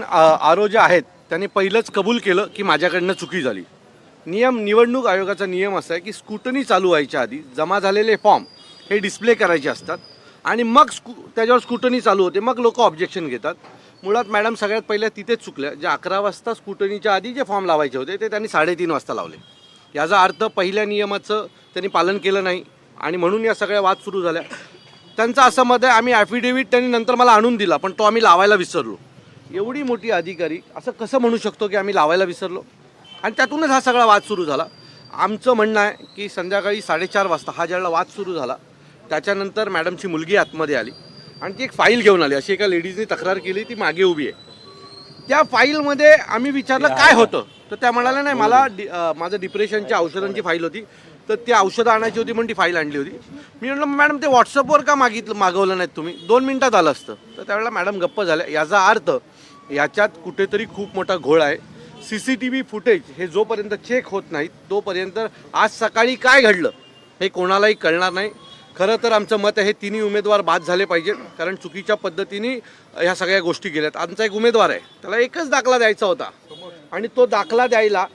आरो जे आहेत त्यांनी पहिलंच कबूल केलं की माझ्याकडनं चुकी झाली. निवडणूक आयोगाचा नियम असा आहे की स्क्रुटनी चालू व्हायच्या आधी जमा झालेले फॉर्म हे डिस्प्ले करायचे असतात आणि मग त्याच्यावर स्क्रुटनी चालू होते, मग लोक ऑब्जेक्शन घेतात. मुळात मॅडम सगळ्यात पहिल्या तिथेच चुकल्या. जे 11 वाजता स्क्रुटनीच्या आधी जे फॉर्म लावायचे होते ते त्यांनी 3:30 वाजता लावले. याचा अर्थ पहिल्या नियमाचं त्यांनी पालन केलं नाही आणि म्हणून या सगळ्या वाद सुरू झाल्या. त्यांचं असं मत आहे, आम्ही ॲफिडेव्हिट त्यांनी नंतर मला आणून दिला पण तो आम्ही लावायला विसरलो. एवढी मोठी अधिकारी असं कसं म्हणू शकतो की आम्ही लावायला विसरलो? आणि त्यातूनच हा सगळा वाद सुरू झाला. आमचं म्हणणं आहे की संध्याकाळी 4:30 वाजता हा ज्यावेळेला वाद सुरू झाला त्याच्यानंतर मॅडमची मुलगी आतमध्ये आली आणि ती एक फाईल घेऊन आली. अशी एका लेडीजने तक्रार केली, ती मागे उभी आहे. त्या फाईलमध्ये आम्ही विचारलं काय होतं, तर त्या म्हणाल्या नाही मला माझं डिप्रेशनच्या औषधांची फाईल होती, तर ती औषधं आणायची होती म्हणून ती फाईल आणली होती. मी म्हटलं मॅडम ते व्हॉट्सअपवर का मागवलं नाहीत तुम्ही, 2 मिनिटात आलं असतं. तर त्यावेळेला मॅडम गप्प झाल्या. याचा अर्थ याच्यात कुठेतरी खूप मोठा घोळ आहे. CCTV फुटेज हे जोपर्यंत चेक होत नाहीत तोपर्यंत आज सकाळी काय घडलं हे कोणालाही कळणार नाही. खरं तर आमचं मत आहे हे तिन्ही उमेदवार बाद झाले पाहिजेत, कारण चुकीच्या पद्धतीने ह्या सगळ्या गोष्टी केल्यात. आमचा एक उमेदवार आहे, त्याला एकच दाखला द्यायचा होता आणि तो दाखला द्यायला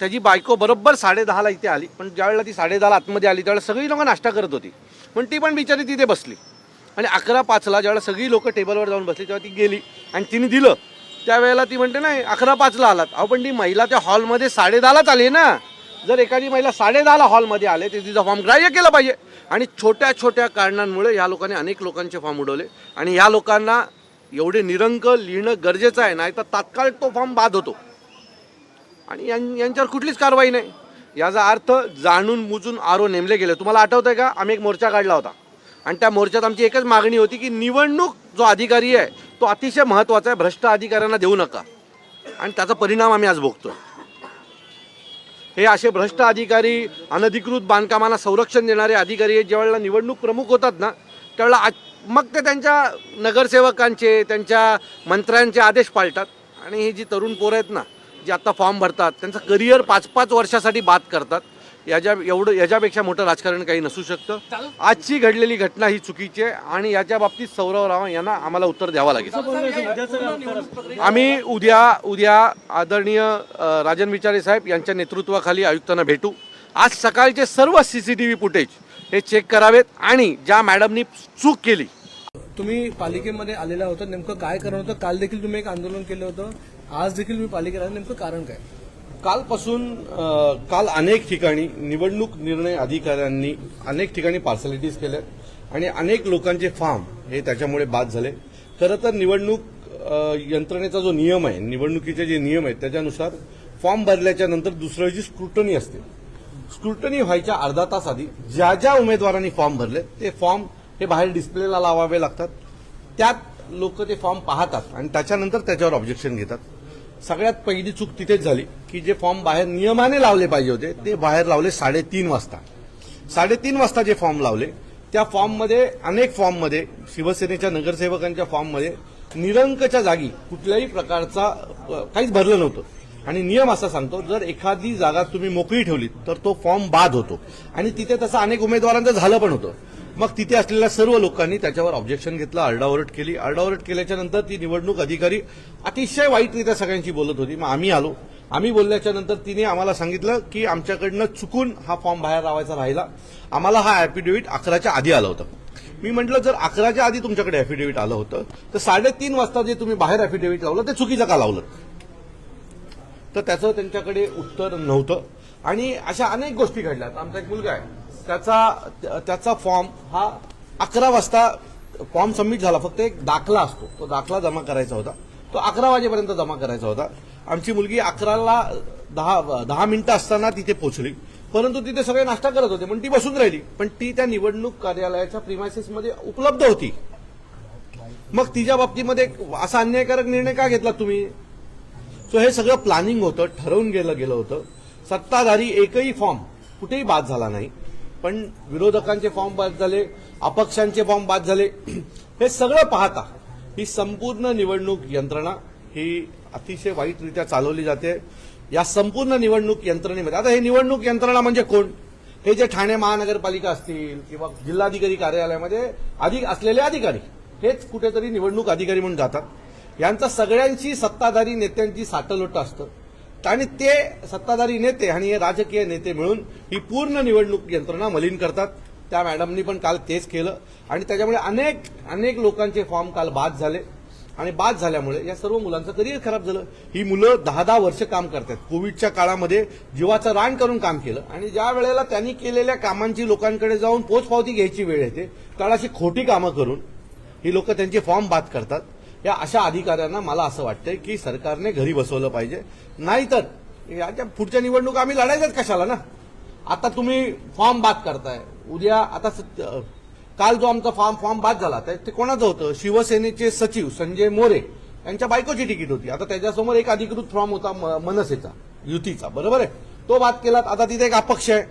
त्याची बायको बरोबर 10:30ला इथे आली. पण ज्यावेळेला ती 10:30ला आतमध्ये आली त्यावेळेला सगळी लोकं नाश्ता करत होती, पण ती पण बिचारी तिथे बसली. आणि 11:05ला ज्यावेळेला सगळी लोकं टेबलवर जाऊन बसली तेव्हा ती गेली आणि तिने दिलं. त्यावेळेला ती म्हणते नाही 11:05ला आलात. अहो पण ती महिला त्या हॉलमध्ये 10:30लाच आली ना. जर एखादी महिला 10:30ला हॉलमध्ये आले तर तिचा फॉर्म ग्राह्य केला पाहिजे. आणि छोट्या छोट्या कारणांमुळे ह्या लोकांनी अनेक लोकांचे फॉर्म उडवले आणि ह्या लोकांना एवढे निरंक लिहिणं गरजेचं आहे, नाही तर तात्काळ तो फॉर्म बाद होतो आणि यांच्यावर कुठलीच कारवाई नाही. याचा अर्थ जाणून मुजून आरो नेमले गेले. तुम्हाला आठवतं आहे का, आम्ही एक मोर्चा काढला होता आणि त्या मोर्चात आमची एकच मागणी होती की निवडणूक जो अधिकारी आहे तो अतिशय महत्त्वाचा आहे, भ्रष्ट अधिकाऱ्यांना देऊ नका. आणि त्याचा परिणाम आम्ही आज भोगतो. हे असे भ्रष्ट अधिकारी, अनधिकृत बांधकामांना संरक्षण देणारे अधिकारी ज्यावेळेला निवडणूक प्रमुख होतात ना त्यावेळेला मग ते त्यांच्या नगरसेवकांचे त्यांच्या मंत्र्यांचे आदेश पाळतात आणि ही जी तरुण पोरं आहेत ना जी आता फॉर्म भरतात त्यांचं करिअर 5-5 वर्षासाठी बाद करतात. याच्यापेक्षा मोठं राजकारण काही नसू शकतं. आजची घडलेली घटना ही चुकीची आहे आणि याच्या बाबतीत सौरव राव यांना आम्हाला उत्तर द्यावं लागेल. आम्ही उद्या आदरणीय राजन विचारे साहेब यांच्या नेतृत्वाखाली आयुक्तांना भेटू. आज सकाळचे सर्व CCTV फुटेज हे चेक करावेत आणि ज्या मॅडमनी चूक केली. तुम्ही पालिकेमध्ये आलेला होता, नेमकं काय कारण होतं? काल देखील तुम्ही एक आंदोलन केलं होतं, आज देखील तुम्ही पालिकेत आले, नेमकं कारण काय? काल अनेक ठिकाणी निवडणूक निर्णय अधिकाऱ्यांनी अनेक ठिकाणी पार्सलिटीज केल्या आणि अनेक लोकांचे फॉर्म हे त्याच्यामुळे बाद झाले. खरं तर निवडणूक यंत्रणेचा जो नियम आहे, निवडणुकीचे जे नियम आहेत त्याच्यानुसार फॉर्म भरल्याच्या नंतर दुसरं जी स्क्रुटनी असते, स्क्रुटनी व्हायच्या अर्धा तास आधी ज्या ज्या उमेदवारांनी फॉर्म भरले ते फॉर्म हे बाहेर डिस्प्लेला लावावे लागतात. त्यात लोक ते फॉर्म पाहतात आणि त्याच्यानंतर त्याच्यावर ऑब्जेक्शन घेतात. सगळ्यात पहिली चूक तिथेच झाली की जे फॉर्म बाहेर नियमाने लावले पाहिजे होते ते बाहेर लावले 3:30 वाजता. 3:30 वाजता जे फॉर्म लावले त्या फॉर्ममध्ये अनेक फॉर्ममध्ये शिवसेनेच्या नगरसेवकांच्या फॉर्ममध्ये निरंकच्या जागी कुठल्याही प्रकारचा काहीच भरलं नव्हतं. आणि नियम असा सांगतो जर एखादी जागा तुम्ही मोकळी ठेवली तर तो फॉर्म बाद होतो आणि तिथे तसं अनेक उमेदवारांचं झालं पण होतं. मग तिथे असलेल्या सर्व लोकांनी त्याच्यावर ऑब्जेक्शन घेतलं, आरडाओरड केली. आरडाओरड केल्याच्या नंतर ती निवडणूक अधिकारी अतिशय वाईटरित्या सगळ्यांशी बोलत होती. मग आम्ही आलो. आम्ही बोलल्याच्या नंतर तिने आम्हाला सांगितलं की आमच्याकडनं चुकून हा फॉर्म बाहेर लावायचा राहिला, आम्हाला हा ॲफिडेव्हिट 11च्या आधी आलं होतं. मी म्हटलं जर 11च्या आधी तुमच्याकडे ॲफिडेव्हिट आलं होतं तर 3:30 वाजता जे तुम्ही बाहेर ॲफिडेव्हिट लावलं ते चुकीचं का लावलं? तर त्याचं त्यांच्याकडे उत्तर नव्हतं. आणि अशा अनेक गोष्टी घडल्यात. आमचा एक मुलगा आहे, त्याचा फॉर्म हा 11 वाजता फॉर्म सबमिट झाला. फक्त एक दाखला असतो, तो दाखला जमा करायचा होता, तो 11 वाजेपर्यंत जमा करायचा होता. आमची मुलगी 11ला 10 मिनिटं असताना तिथे पोहोचली, परंतु तिथे सगळे नाश्ता करत होते पण ती बसून राहिली. पण ती त्या निवडणूक कार्यालयाच्या प्रिमायसेसमध्ये उपलब्ध होती. मग तिच्या बाबतीमध्ये असा अन्यायकारक निर्णय का घेतला तुम्ही? सो हे सगळं प्लॅनिंग होतं, ठरवून गेलं होतं. सत्ताधारी एकही फॉर्म कुठेही बाद झाला नाही, पण विरोधकांचे फॉर्म बाद झाले, अपक्षांचे फॉर्म बाद झाले. हे सगळं पाहता ही संपूर्ण निवडणूक यंत्रणा ही अतिशय वाईटरित्या चालवली जाते. या संपूर्ण निवडणूक यंत्रणेमध्ये आता हे निवडणूक यंत्रणा म्हणजे कोण? हे जे ठाणे महानगरपालिका असतील किंवा जिल्हाधिकारी कार्यालयामध्ये असलेले अधिकारी हेच कुठेतरी निवडणूक अधिकारी म्हणून जातात. यांचं सगळ्यांची सत्ताधारी नेत्यांची साटलोट असतं आणि ते सत्ताधारी नेते आणि हे राजकीय नेते मिळून ही पूर्ण निवडणूक यंत्रणा मलिन करतात. त्या मॅडमनी पण काल तेच केलं आणि त्याच्यामुळे अनेक लोकांचे फॉर्म काल बाद झाले आणि बाद झाल्यामुळे या सर्व मुलांचं करिअर खराब झालं. ही मुलं 10-10 वर्ष काम करतात. कोविडच्या काळामध्ये जीवाचं रान करून काम केलं आणि ज्या वेळेला त्यांनी केलेल्या कामांची लोकांकडे जाऊन पोचपावती घ्यायची वेळ येते त्याला अशी खोटी कामं करून ही लोक त्यांचे फॉर्म बाद करतात. या अशा अधिकाऱ्यांना मला असं वाटतंय की सरकारने घरी बसवलं पाहिजे. नाहीतर याच्या पुढच्या निवडणूक आम्ही लढायच्याच कशाला ना. आता तुम्ही फॉर्म बाद करताय, उद्या आता काल जो आमचा फॉर्म बाद झाला ते कोणाचं होतं? शिवसेनेचे सचिव संजय मोरे यांच्या बायकोची तिकीट होती. आता त्याच्यासमोर एक अधिकृत फॉर्म होता मनसेचा, युतीचा, बरोबर आहे, तो बाद केला. आता तिथे एक अपक्ष आहे,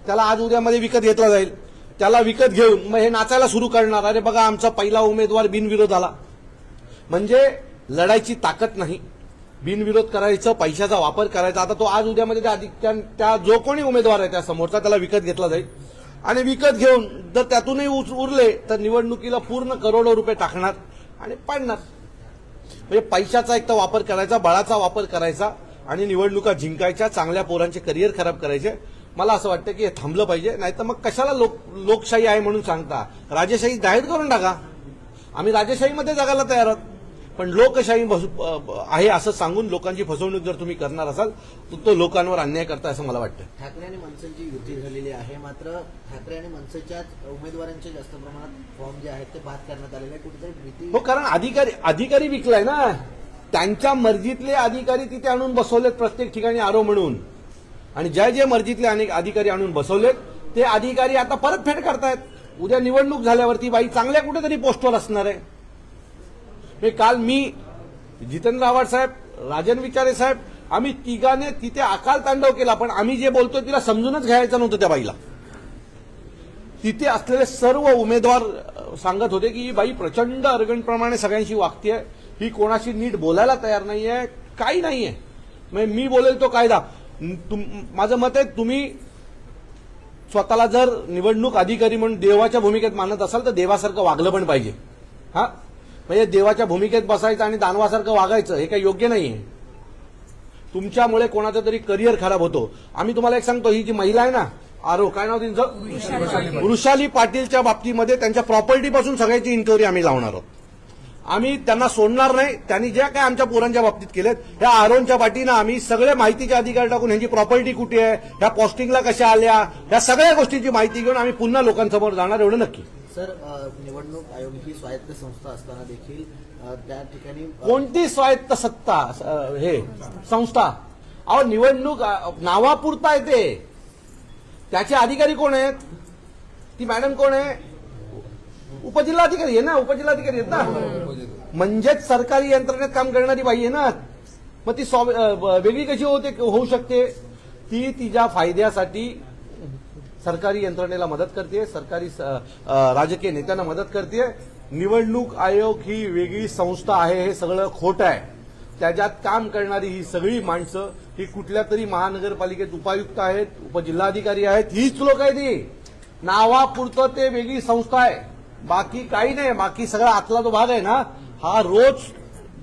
त्याला आज उद्यामध्ये विकत घेतला जाईल. त्याला विकत घेऊन मग हे नाचायला सुरू करणार, अरे बघा आमचा पहिला उमेदवार बिनविरोध आला. म्हणजे लढायची ताकद नाही, बिनविरोध करायचं, पैशाचा वापर करायचा. आता तो आज उद्यामध्ये त्या जो कोणी उमेदवार आहे त्या समोरचा त्याला विकत घेतला जाईल आणि विकत घेऊन जर त्यातूनही उरले तर निवडणुकीला पूर्ण करोडो रुपये टाकणार आणि पाडणार. म्हणजे पैशाचा एक तर वापर करायचा, बळाचा वापर करायचा आणि निवडणुका जिंकायच्या, चांगल्या पोरांचे करिअर खराब करायचे. मला असं वाटतं की हे थांबलं पाहिजे. नाही तर मग कशाला लोकशाही आहे म्हणून सांगता, राजेशाही जाहीर करून टाका. आम्ही राजेशाहीमध्ये जगायला तयार आहोत, पण लोकशाही आहे असं सांगून लोकांची फसवणूक जर तुम्ही करणार असाल तर तो लोकांवर अन्याय करता असं मला वाटतं. ठाकरे आणि मनसेची युती झालेली आहे, मात्र ठाकरे आणि मनसेच्याच उमेदवारांचे जास्त प्रमाणात फॉर्म जे आहेत ते बाद करण्यात आलेले, कुठेतरी भीती. हो, कारण अधिकारी विकलाय ना. त्यांच्या मर्जीतले अधिकारी तिथे आणून बसवलेत प्रत्येक ठिकाणी आरो म्हणून, आणि जे मर्जीतले अनेक अधिकारी आणून बसवलेत ते अधिकारी आता परत फेड करतायत. उद्या निवडणूक झाल्यावरती बाई चांगल्या कुठेतरी पोस्टवर असणार आहे. काल मी, जितेंद्र आव्हाड साहेब, राजन विचारे साहेब, आम्ही तिघाने तिथे अकाल तांडव केला, पण आम्ही जे बोलतोय तिला समजूनच घ्यायचं नव्हतं त्या बाईला. तिथे असलेले सर्व उमेदवार सांगत होते की ही बाई प्रचंड अर्गणप्रमाणे सगळ्यांशी वागतेय, ही कोणाशी नीट बोलायला तयार नाहीये, काही नाहीये. मी बोलेल तो कायदा. माझं मत आहे, तुम्ही स्वतःला जर निवडणूक अधिकारी म्हणून देवाच्या भूमिकेत मानत असाल तर देवासारखं वागलं पण पाहिजे. हा, म्हणजे देवाच्या भूमिकेत बसायचं आणि दानवासारखं वागायचं हे काही योग्य नाहीये. तुमच्यामुळे कोणाचं तरी करिअर खराब होतो. आम्ही तुम्हाला एक सांगतो, ही जी महिला आहे ना, आरो काय नाव त्यांचं, वृषाली पाटीलच्या बाबतीमध्ये त्यांच्या प्रॉपर्टीपासून सगळ्याची इन्क्वायरी आम्ही लावणार आहोत. आम्ही त्यांना सोडणार नाही. त्यांनी ज्या काय आमच्या पोरांच्या बाबतीत केलेत, ह्या आरोनच्या पाठीनं आम्ही सगळे माहितीचे अधिकार टाकून ह्यांची प्रॉपर्टी कुठे आहे, ह्या पोस्टिंगला कशा आल्या, ह्या सगळ्या गोष्टीची माहिती घेऊन आम्ही पुन्हा लोकांसमोर जाणार, एवढं नक्की. सर, निवडणूक आयोग ही स्वायत्त संस्था असताना देखील त्या ठिकाणी कोणती स्वायत्त सत्ता हे संस्था? अहो, निवडणूक नावापुरता येते. त्याचे अधिकारी कोण आहेत? ती मॅडम कोण आहे? उपजिल्हाधिकारी आहे ना, उपजिल्हाधिकारी आहेत ना. म्हणजेच सरकारी यंत्रणेत काम करणारी बाई आहे ना. मग ती वेगळी कशी होऊ शकते? ती तिच्या फायद्यासाठी सरकारी यंत्रणेला मदत करते, सरकारी राजकीय नेत्यांना मदत करते. निवडणूक आयोग ही वेगळी संस्था आहे, हे सगळं खोटं आहे. त्याच्यात काम करणारी ही सगळी माणसं ही कुठल्या तरी महानगरपालिकेत उपायुक्त आहेत, उपजिल्हाधिकारी आहेत, हीच लोक आहेत. ती नावापुरतं ते वेगळी संस्था आहे, बाकी काही नाही. बाकी सगळा आतला जो भाग आहे ना, हा रोज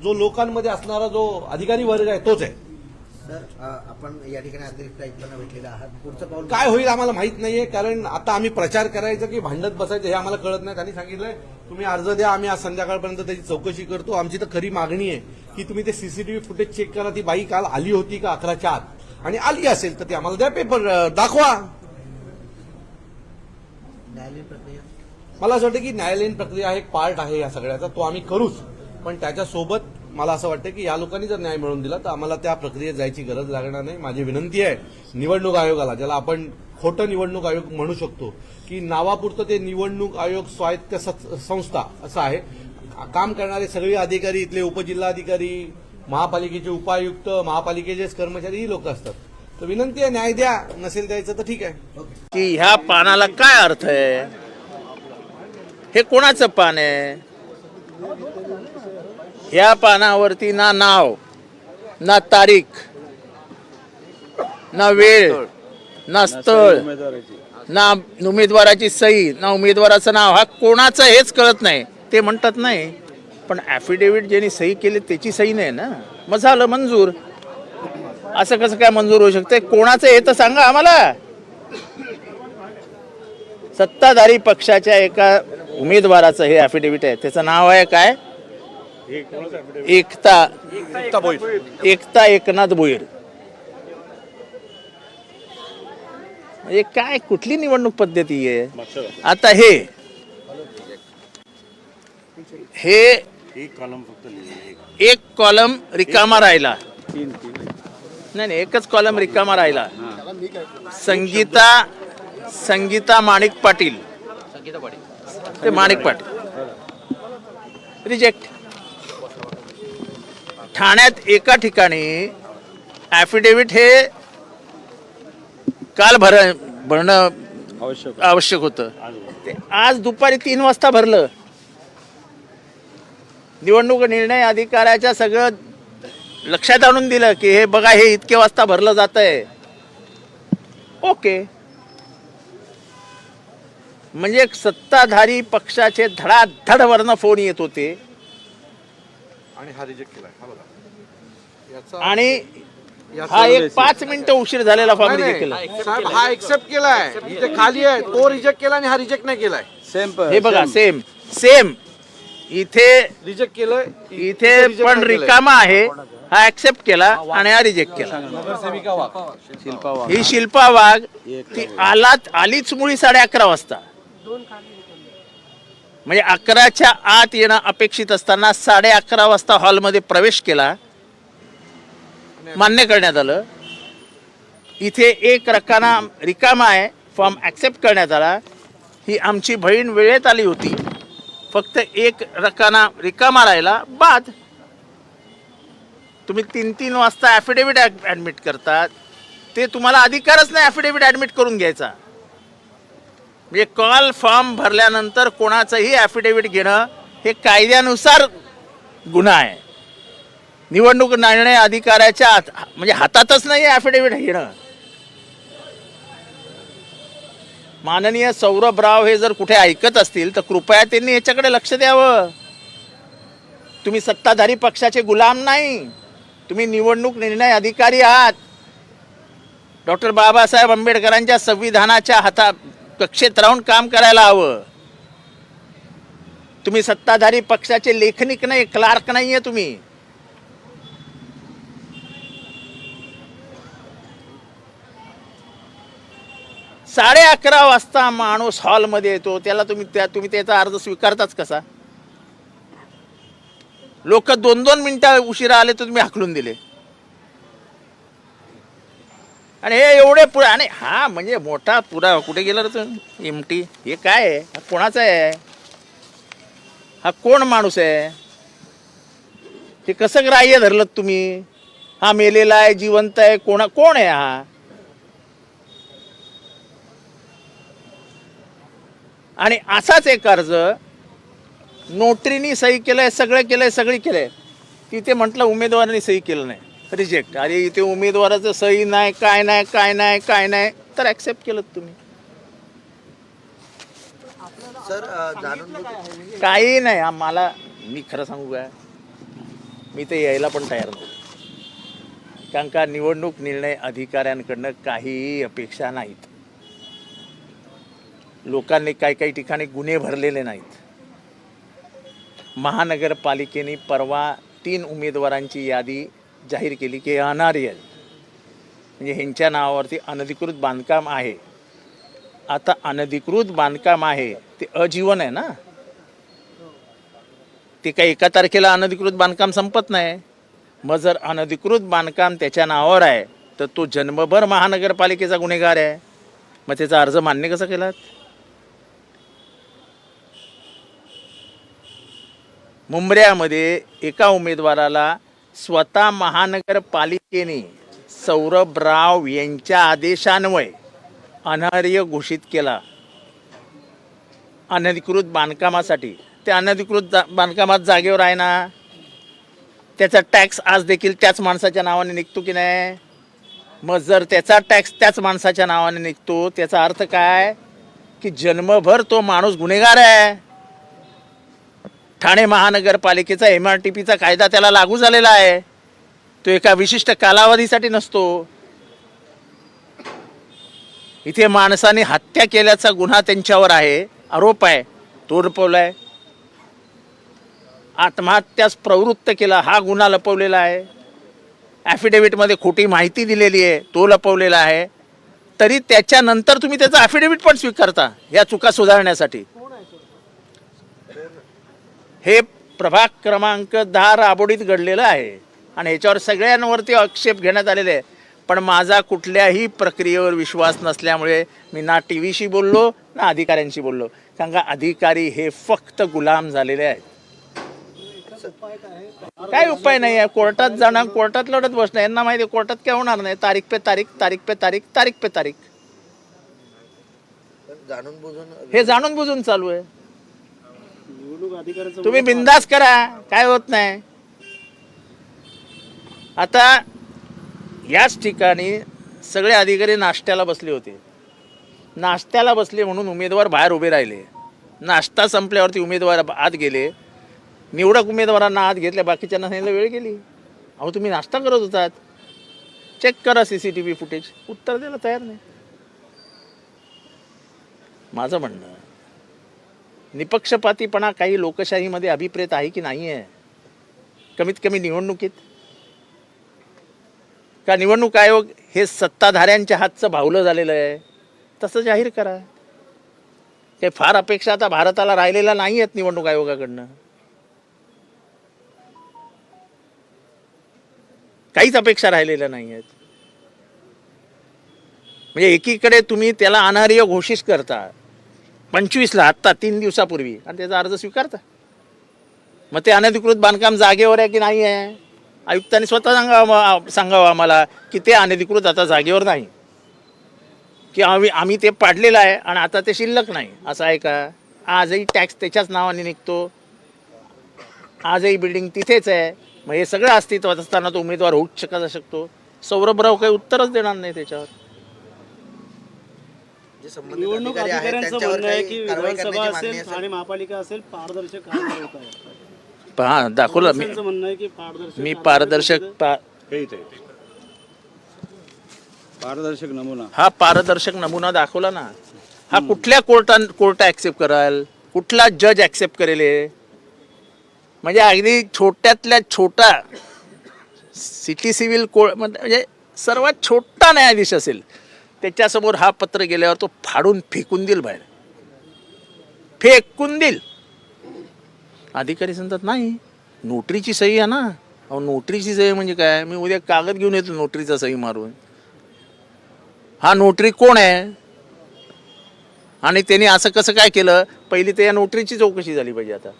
जो लोकांमध्ये असणारा जो अधिकारी वर्ग आहे तोच आहे. सर, आपण या ठिकाणी अतिरिक्त आयुक्तांना भेटलेला आहात, पुढचं पाऊल काय होईल आम्हाला माहित नाहीये. कारण आता आम्ही प्रचार करायचं की भांडत बसायचं हे आम्हाला कळत नाही. त्यांनी सांगितलंय तुम्ही अर्ज द्या, आम्ही आज संध्याकाळपर्यंत त्याची चौकशी करतो. आमची तर खरी मागणी आहे की तुम्ही ते सीसीटीव्ही फुटेज चेक करा. ती बाई काल आली होती का 11च्या आत, आणि आली असेल तर ते आम्हाला द्या, पेपर दाखवा. न्यायालयीन प्रक्रिया, मला असं वाटतं की न्यायालयीन प्रक्रिया एक पार्ट आहे या सगळ्याचा, तो आम्ही करूच. पण त्याच्यासोबत मला असं वाटतं की या लोकांनी जर न्याय मिळवून दिला तर आम्हाला त्या प्रक्रियेत जायची गरज लागणार नाही. माझी विनंती आहे निवडणूक आयोगाला, ज्याला आपण खोटं निवडणूक आयोग म्हणू शकतो, की नावापुरतं ते निवडणूक आयोग स्वायत्त संस्था असं आहे. काम करणारे सगळे अधिकारी, इथले उपजिल्हाधिकारी, महापालिकेचे उपायुक्त, महापालिकेचेच कर्मचारी ही लोक असतात. तर विनंती आहे, न्याय द्या. नसेल द्यायचं तर ठीक आहे. की ह्या पानाला काय अर्थ आहे? हे कोणाचं पान आहे? ह्या पानावरती ना नाव, ना तारीख, ना वेळ, ना स्थळ, ना उमेदवाराची सही, ना उमेदवाराचं नाव, हा कोणाचं हेच कळत नाही. ते म्हणतात नाही पण ॲफिडेव्हिट ज्यांनी सही केली त्याची सही नाही ना, मग झालं मंजूर. असं कसं काय मंजूर होऊ शकते? कोणाचं हे तर सांगा आम्हाला. सत्ताधारी पक्षाच्या एका उमेदवाराचं हे ॲफिडेव्हिट आहे, त्याचं नाव आहे काय? एकता एकनाथ भोईर. म्हणजे काय, कुठली निवडणूक पद्धती आहे? आता हे एक कॉलम रिकामा राहिला. नाही, एकच कॉलम रिकामा राहिला. संगीता माणिक पाटील, ते माणिक पाटील रिजेक्ट. ठाण्यात एका ठिकाणी ॲफिडेव्हिट हे काल भरणं आवश्यक होतं, ते आज दुपारी 3 वाजता भरलं. निवडणूक निर्णय अधिकाऱ्याच्या सगळं लक्षात आणून दिलं की हे बघा, हे इतके वाजता भरलं जात आहे. ओके, म्हणजे सत्ताधारी पक्षाचे धडाधड वरनं फोन येत होते आणि हा रिजेक्ट केलाय. हा बघा, आणि हा एक 5 मिनिटं उशीर झालेला फॉर्म रिजेक्ट केला. साहेब हा एक्सेप्ट केलाय, इथे खाली आहे तो रिजेक्ट केला आणि हा रिजेक्ट नाही केलाय. हे बघा, सेम इथे रिजेक्ट केलंय, इथे पण रिकामा आहे, हा ऍक्सेप्ट केला आणि हा रिजेक्ट केला. ही शिल्पा वाघ ती आलीच मुळी 11:30 वाजता, म्हणजे 11च्या आत येणं अपेक्षित असताना 11:30 वाजता हॉलमध्ये प्रवेश केला. मान्य करण्यात आलं. इथे एक रिकामा आहे, फॉर्म ऍक्सेप्ट करण्यात आला. ही आमची बहीण वेळेत आली होती, फक्त एक रिकामा राहिला, बाद. तुम्ही 3 वाजता ॲफिडेव्हिट ॲडमिट करतात, ते तुम्हाला अधिकारच नाही ॲफिडेव्हिट ॲडमिट करून घ्यायचा. म्हणजे कॉल फॉर्म भरल्यानंतर कोणाचंही ॲफिडेव्हिट घेणं हे कायद्यानुसार गुन्हा आहे. निवडणूक निर्णय अधिकाऱ्याच्या म्हणजे हातातच नाही ॲफिडेव्हिट घेणं. माननीय सौरभ राव हे जर कुठे ऐकत असतील तर कृपया त्यांनी याच्याकडे लक्ष द्यावं. तुम्ही सत्ताधारी पक्षाचे गुलाम नाही, तुम्ही निवडणूक निर्णय अधिकारी आहात. डॉक्टर बाबासाहेब आंबेडकरांच्या संविधानाच्या कक्षेत राहून काम करायला हवं. तुम्ही सत्ताधारी पक्षाचे लेखनिक नाही, क्लार्क नाहीये तुम्ही. साडे 11 वाजता माणूस हॉलमध्ये येतो, त्याला तुम्ही त्याचा अर्ज स्वीकारताच कसा? लोक 2-2 मिनिटं उशिरा आले तर तुम्ही हाकलून दिले. आणि हे एवढे पुरा, आणि हा म्हणजे मोठा पुरा कुठे गेला रे एमटी? हे काय आहे? हा कोणाचा आहे? हा कोण माणूस आहे? हे कसं ग्राह्य धरलं तुम्ही? हा मेलेला आहे, जिवंत आहे, कोण आहे हा? आणि असाच एक अर्ज नोटरीनी सही केलंय, सगळी केलंय, तिथे म्हटलं उमेदवारांनी सही केलं नाही, रिजेक्ट. अरे इथे उमेदवाराचं सही नाही, काय नाही, तर ऍक्सेप्ट केलं तुम्ही. सर जाणून काही नाही. आम्हाला, मी खरं सांगू काय, मी ते यायला पण तयार नव्हतो, कारण का निवडणूक निर्णय अधिकाऱ्यांकडनं काहीही अपेक्षा नाहीत. लोकांनी काही ठिकाणी गुन्हे भरलेले नाहीत. महानगरपालिकेने परवा 3 उमेदवारांची यादी जाहीर केली की अनार्य, म्हणजे ह्यांच्या नावावरती अनधिकृत बांधकाम आहे. आता अनधिकृत बांधकाम आहे ते अजीवन आहे ना, ते काही 1 तारखेला अनधिकृत बांधकाम संपत नाही. मग जर अनधिकृत बांधकाम त्याच्या नावावर आहे तर तो जन्मभर महानगरपालिकेचा गुन्हेगार आहे. मग त्याचा अर्ज मान्य कसा केलात? मुंबऱ्यामध्ये एका उमेदवाराला स्वतः महानगरपालिकेने सौरभ राव यांच्या आदेशान्वये अनार्य घोषित केला अनधिकृत बांधकामासाठी. त्या अनधिकृत बांधकामात जागेवर आहे ना, त्याचा टॅक्स आज देखील त्याच माणसाच्या नावाने निघतो की नाही? मग जर त्याचा टॅक्स त्याच माणसाच्या नावाने निघतो, त्याचा अर्थ काय? की जन्मभर तो माणूस गुन्हेगार आहे. ठाणे महानगरपालिकेचा MRTPचा कायदा त्याला लागू झालेला आहे. तो एका विशिष्ट कालावधीसाठी नसतो. इथे माणसाने हत्या केल्याचा गुन्हा त्यांच्यावर आहे, आरोप आहे, तो लपवलाय. आत्महत्यास प्रवृत्त केला हा गुन्हा लपवलेला आहे. ॲफिडेव्हिटमध्ये खोटी माहिती दिलेली आहे, तो लपवलेला आहे. तरी त्याच्यानंतर तुम्ही त्याचा ॲफिडेव्हिट पण स्वीकारता या चुका सुधारण्यासाठी. हे प्रभाग क्रमांक 10 राबोडीत घडलेलं आहे आणि याच्यावर सगळ्यांवरती आक्षेप घेण्यात आलेले आहे. पण माझा कुठल्याही प्रक्रियेवर विश्वास नसल्यामुळे मी ना TV बोललो ना अधिकाऱ्यांशी बोललो. कारण का अधिकारी हे फक्त गुलाम झालेले आहेत. काय उपाय नाही आहे. कोर्टात जाणं, कोर्टात लढत बसणं. यांना माहिती आहे कोर्टात काय होणार नाही. तारीख पे तारीख, तारीख पे तारीख, तारीख पे तारीख. जाणून बुजून हे जाणून बुजून चालू आहे. तुम्ही बिंदास करा, काय होत नाही. आता याच ठिकाणी सगळे अधिकारी नाश्त्याला बसले होते. नाश्त्याला बसले म्हणून उमेदवार बाहेर उभे राहिले. नाश्ता संपल्यावरती उमेदवार आत गेले. निवडक उमेदवारांना आत घेतल्या, बाकीच्यांना सांगितलं वेळ गेली. अहो तुम्ही नाश्ता करत होतात, चेक करा CCTV फुटेज. उत्तर द्यायला तयार नाही. माझं म्हणणं निपक्षपातीपणा काही लोकशाहीमध्ये अभिप्रेत आहे की नाही आहे. कमीत कमी निवडणुकीत का निवडणूक आयोग हे सत्ताधाऱ्यांच्या हातचं भावलं झालेलं आहे, तसं जाहीर करा. हे फार अपेक्षा आता भारताला राहिलेल्या नाही आहेत निवडणूक आयोगाकडनं. काहीच अपेक्षा राहिलेल्या नाही आहेत. म्हणजे एकीकडे तुम्ही त्याला अनार्ह घोषित करता 25ला, आत्ता 3 दिवसापूर्वी, आणि त्याचा अर्ज स्वीकारता. मग ते अनधिकृत बांधकाम जागेवर आहे की नाही आहे. आयुक्तांनी स्वतः सांगावं आम्हाला की ते अनधिकृत आता जागेवर नाही, की आम्ही ते पाडलेलं आहे आणि आता ते शिल्लक नाही. असं आहे का. आजही टॅक्स त्याच्याच नावाने निघतो, आजही बिल्डिंग तिथेच आहे. मग हे सगळं अस्तित्वात असताना तो उमेदवार होऊच शकतो. सौरभराव काही उत्तरच देणार नाही त्याच्यावर. जे संबंधित निवडणूक अधिकारी आहेत अधिकाऱ्यांचं त्यांच्यावर म्हणणं आहे काही की कारवाई विधानसभा करण्याची मागणी असेल, असेल. ठाणे महापालिका असेल, पारदर्शक कारभार होत आहे. पहा दाखवलं मी. त्यांचं म्हणणं आहे की पारदर्शक मी कारभार पारदर्शक पारदर्शक नमुना हा पारदर्शक नमुना दाखवला ना. हा कुठल्या कोर्ट ॲक्सेप्ट कराल, कुठला जज ॲक्सेप्ट करेल हे? म्हणजे अगदी छोट्यातल्या छोटा सिटी सिव्हिल कोर्ट म्हणजे सर्वात छोटा न्यायाधीश असेल त्याच्यासमोर हा पत्र गेल्यावर तो फाडून फेकून देईल बाहेर, फेकून देईल. अधिकारी सांगतात नाही नोटरीची सही आहे ना. अहो नोटरीची सही म्हणजे काय. मी उद्या कागद घेऊन येतो नोटरीचा सही मारून. हा नोटरी कोण आहे आणि त्यांनी असं कसं काय केलं. पहिली तर या नोटरीची चौकशी झाली पाहिजे. आता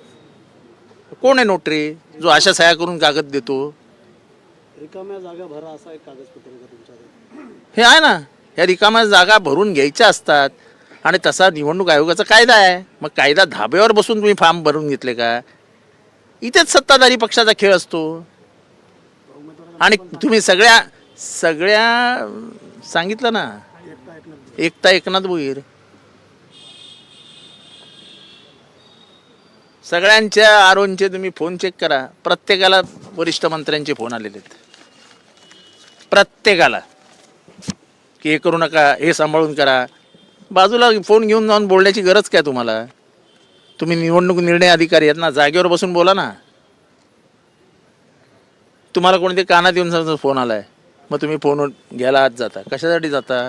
कोण आहे नोटरी जो अशा सह्या करून कागद देतो. रिकाम्या जागा भरा असा एक कागदपत्र का तुमच्याकडे. हे आहे ना, ह्या रिकाम्या जागा भरून घ्यायच्या असतात आणि तसा निवडणूक आयोगाचा कायदा आहे. मग कायदा धाब्यावर बसून तुम्ही फॉर्म भरून घेतले का. इथेच सत्ताधारी पक्षाचा खेळ असतो. आणि तुम्ही सगळ्या सांगितलं ना, एकता एकनाथ भोईर, सगळ्यांच्या आरोनचे तुम्ही फोन चेक करा. प्रत्येकाला वरिष्ठ मंत्र्यांचे फोन आलेले आहेत. प्रत्येकाला की हे करू नका, हे सांभाळून करा. बाजूला फोन घेऊन जाऊन बोलण्याची गरज काय तुम्हाला. तुम्ही निवडणूक निर्णय अधिकारी आहेत ना, जागेवर बसून बोला ना. तुम्हाला कोणते कानात येऊन फोन आलाय, मग तुम्ही फोन घ्यायला आत जाता. कशासाठी जाता.